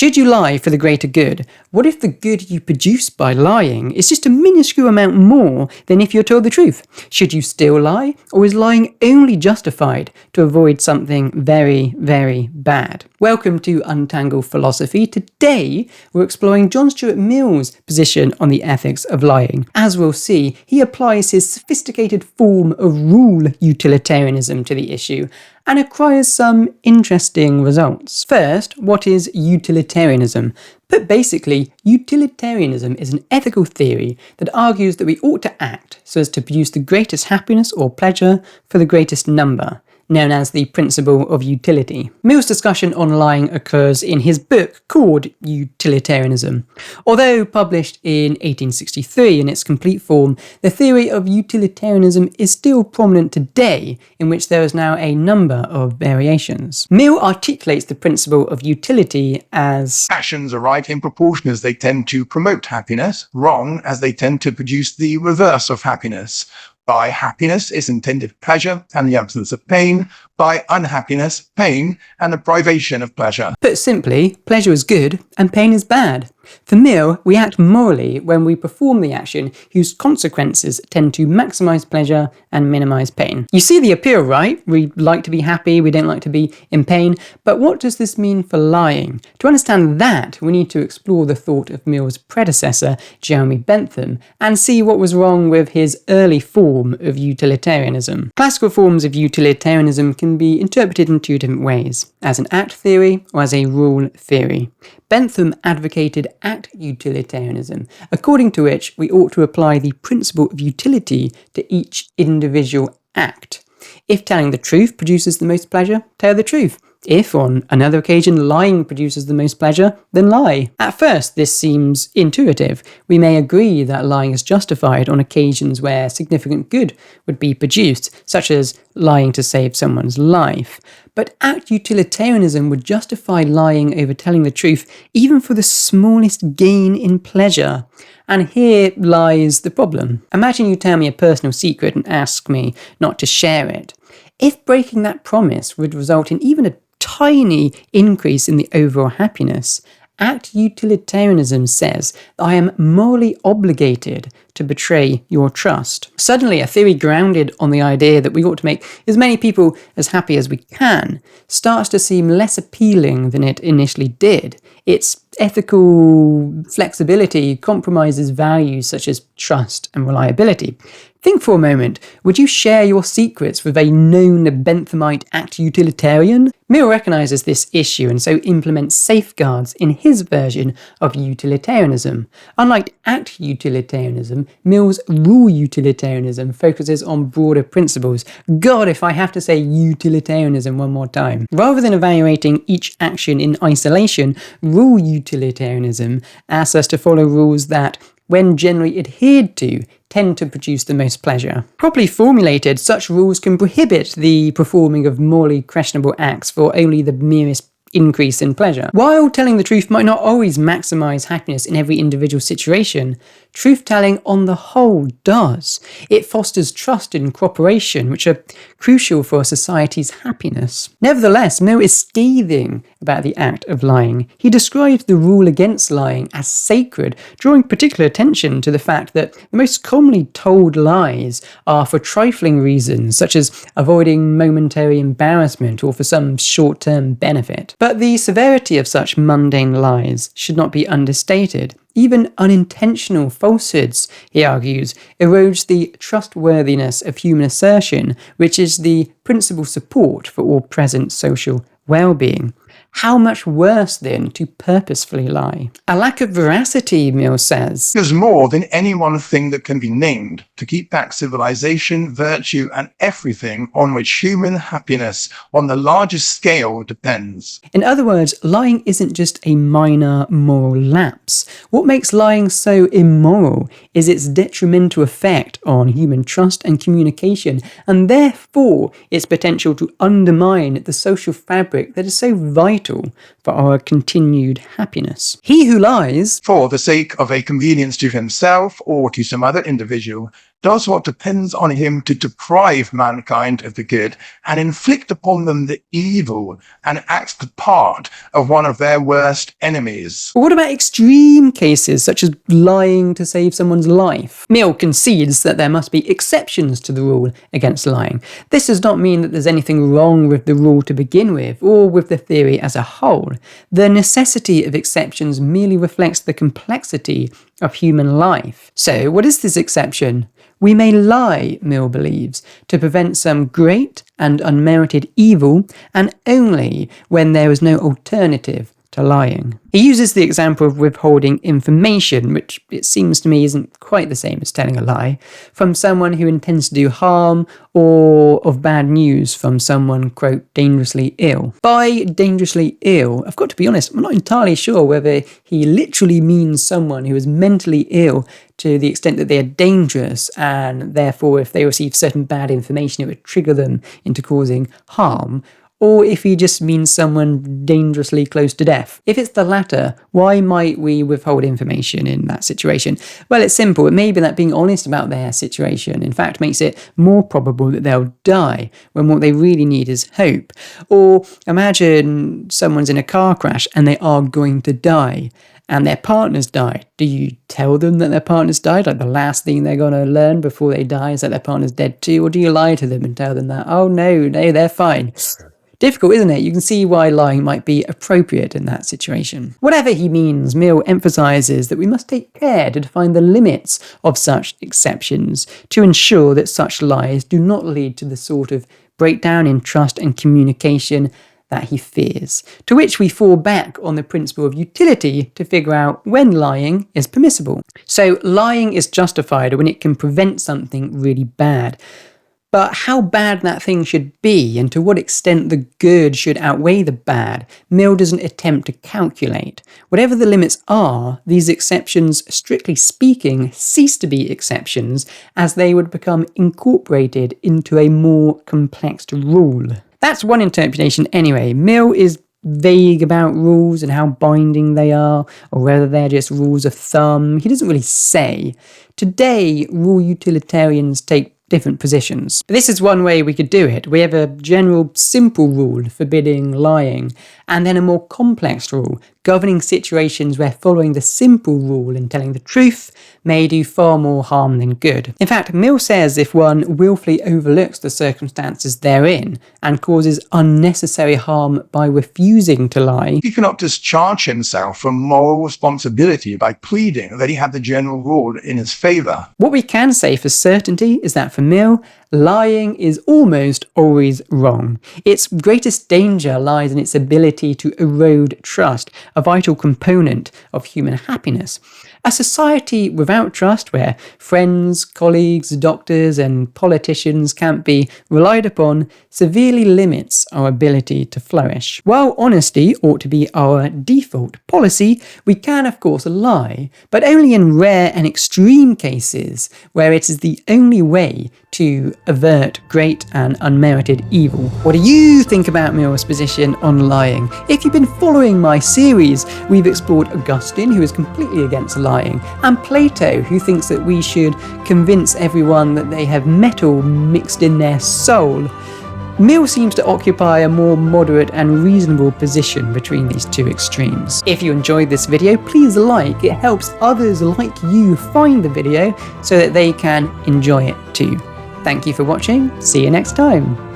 Should you lie for the greater good? What if the good you produce by lying is just a minuscule amount more than if you're told the truth? Should you still lie, or is lying only justified to avoid something very, very bad? Welcome to Untangled Philosophy. Today, we're exploring John Stuart Mill's position on the ethics of lying. As we'll see, he applies his sophisticated form of rule utilitarianism to the issue, and acquires some interesting results. First, what is utilitarianism? Put basically, utilitarianism is an ethical theory that argues that we ought to act so as to produce the greatest happiness or pleasure for the greatest number, known as the principle of utility. Mill's discussion on lying occurs in his book called Utilitarianism. Although published in 1863 in its complete form, the theory of utilitarianism is still prominent today, in which there is now a number of variations. Mill articulates the principle of utility as actions are right in proportion as they tend to promote happiness, wrong as they tend to produce the reverse of happiness. By happiness is intended pleasure and the absence of pain. By unhappiness, pain and the privation of pleasure. Put simply, pleasure is good and pain is bad. For Mill, we act morally when we perform the action whose consequences tend to maximise pleasure and minimise pain. You see the appeal, right? We like to be happy, we don't like to be in pain. But what does this mean for lying? To understand that, we need to explore the thought of Mill's predecessor, Jeremy Bentham, and see what was wrong with his early form of utilitarianism. Classical forms of utilitarianism can be interpreted in two different ways, as an act theory or as a rule theory. Bentham advocated act utilitarianism, according to which we ought to apply the principle of utility to each individual act. If telling the truth produces the most pleasure, tell the truth. If, on another occasion, lying produces the most pleasure, then lie. At first, this seems intuitive. We may agree that lying is justified on occasions where significant good would be produced, such as lying to save someone's life. But act utilitarianism would justify lying over telling the truth, even for the smallest gain in pleasure. And here lies the problem. Imagine you tell me a personal secret and ask me not to share it. If breaking that promise would result in even a tiny increase in the overall happiness, act utilitarianism says that I am morally obligated to betray your trust. Suddenly, a theory grounded on the idea that we ought to make as many people as happy as we can starts to seem less appealing than it initially did. Its ethical flexibility compromises values such as trust and reliability. Think for a moment, would you share your secrets with a known Benthamite act utilitarian? Mill recognises this issue and so implements safeguards in his version of utilitarianism. Unlike act utilitarianism, Mill's rule utilitarianism focuses on broader principles. God, if I have to say utilitarianism one more time. Rather than evaluating each action in isolation, rule utilitarianism asks us to follow rules that, when generally adhered to, tend to produce the most pleasure. Properly formulated, such rules can prohibit the performing of morally questionable acts for only the merest increase in pleasure. While telling the truth might not always maximise happiness in every individual situation, truth-telling on the whole does. It fosters trust and cooperation, which are crucial for a society's happiness. Nevertheless, Mill is scathing about the act of lying. He describes the rule against lying as sacred, drawing particular attention to the fact that the most commonly told lies are for trifling reasons, such as avoiding momentary embarrassment or for some short-term benefit. But the severity of such mundane lies should not be understated. Even unintentional falsehoods, he argues, erodes the trustworthiness of human assertion, which is the principal support for all present social well-being. How much worse, then, to purposefully lie? A lack of veracity, Mill says, There's more than any one thing that can be named to keep back civilization, virtue, and everything on which human happiness on the largest scale depends. In other words, lying isn't just a minor moral lapse. What makes lying so immoral is its detrimental effect on human trust and communication, and therefore its potential to undermine the social fabric that is so vital for our continued happiness. He who lies For the sake of a convenience to himself or to some other individual does what depends on him to deprive mankind of the good and inflict upon them the evil, and acts the part of one of their worst enemies. But what about extreme cases, such as lying to save someone's life? Mill concedes that there must be exceptions to the rule against lying. This does not mean that there's anything wrong with the rule to begin with, or with the theory as a whole. The necessity of exceptions merely reflects the complexity of human life. So, what is this exception? We may lie, Mill believes, to prevent some great and unmerited evil, and only when there is no alternative to lying. He uses the example of withholding information, which it seems to me isn't quite the same as telling a lie, from someone who intends to do harm, or of bad news from someone, quote, dangerously ill. By dangerously ill, I've got to be honest, I'm not entirely sure whether he literally means someone who is mentally ill to the extent that they are dangerous, and therefore if they receive certain bad information it would trigger them into causing harm, or if he just means someone dangerously close to death. If it's the latter, why might we withhold information in that situation? Well, it's simple. It may be that being honest about their situation, in fact, makes it more probable that they'll die, when what they really need is hope. Or imagine someone's in a car crash and they are going to die, and their partner's died. Do you tell them that their partner's died? Like the last thing they're going to learn before they die is that their partner's dead too? Or do you lie to them and tell them that, oh no, they're fine? Difficult, isn't it? You can see why lying might be appropriate in that situation. Whatever he means, Mill emphasises that we must take care to define the limits of such exceptions to ensure that such lies do not lead to the sort of breakdown in trust and communication that he fears, to which we fall back on the principle of utility to figure out when lying is permissible. So lying is justified when it can prevent something really bad. But how bad that thing should be, and to what extent the good should outweigh the bad, Mill doesn't attempt to calculate. Whatever the limits are, these exceptions, strictly speaking, cease to be exceptions, as they would become incorporated into a more complex rule. That's one interpretation anyway. Mill is vague about rules and how binding they are, or whether they're just rules of thumb. He doesn't really say. Today, rule utilitarians take different positions. But this is one way we could do it. We have a general simple rule forbidding lying, and then a more complex rule governing situations where following the simple rule and telling the truth may do far more harm than good. In fact, Mill says if one willfully overlooks the circumstances therein and causes unnecessary harm by refusing to lie, he cannot discharge himself from moral responsibility by pleading that he had the general rule in his favour. What we can say for certainty is that for Mill, lying is almost always wrong. Its greatest danger lies in its ability to erode trust, a vital component of human happiness. A society without trust, where friends, colleagues, doctors, and politicians can't be relied upon, severely limits our ability to flourish. While honesty ought to be our default policy, we can of course lie, but only in rare and extreme cases where it is the only way to avert great and unmerited evil. What do you think about Mill's position on lying? If you've been following my series, we've explored Augustine, who is completely against lying, and Plato, who thinks that we should convince everyone that they have metal mixed in their soul. Mill seems to occupy a more moderate and reasonable position between these two extremes. If you enjoyed this video, please like. It helps others like you find the video so that they can enjoy it too. Thank you for watching. See you next time.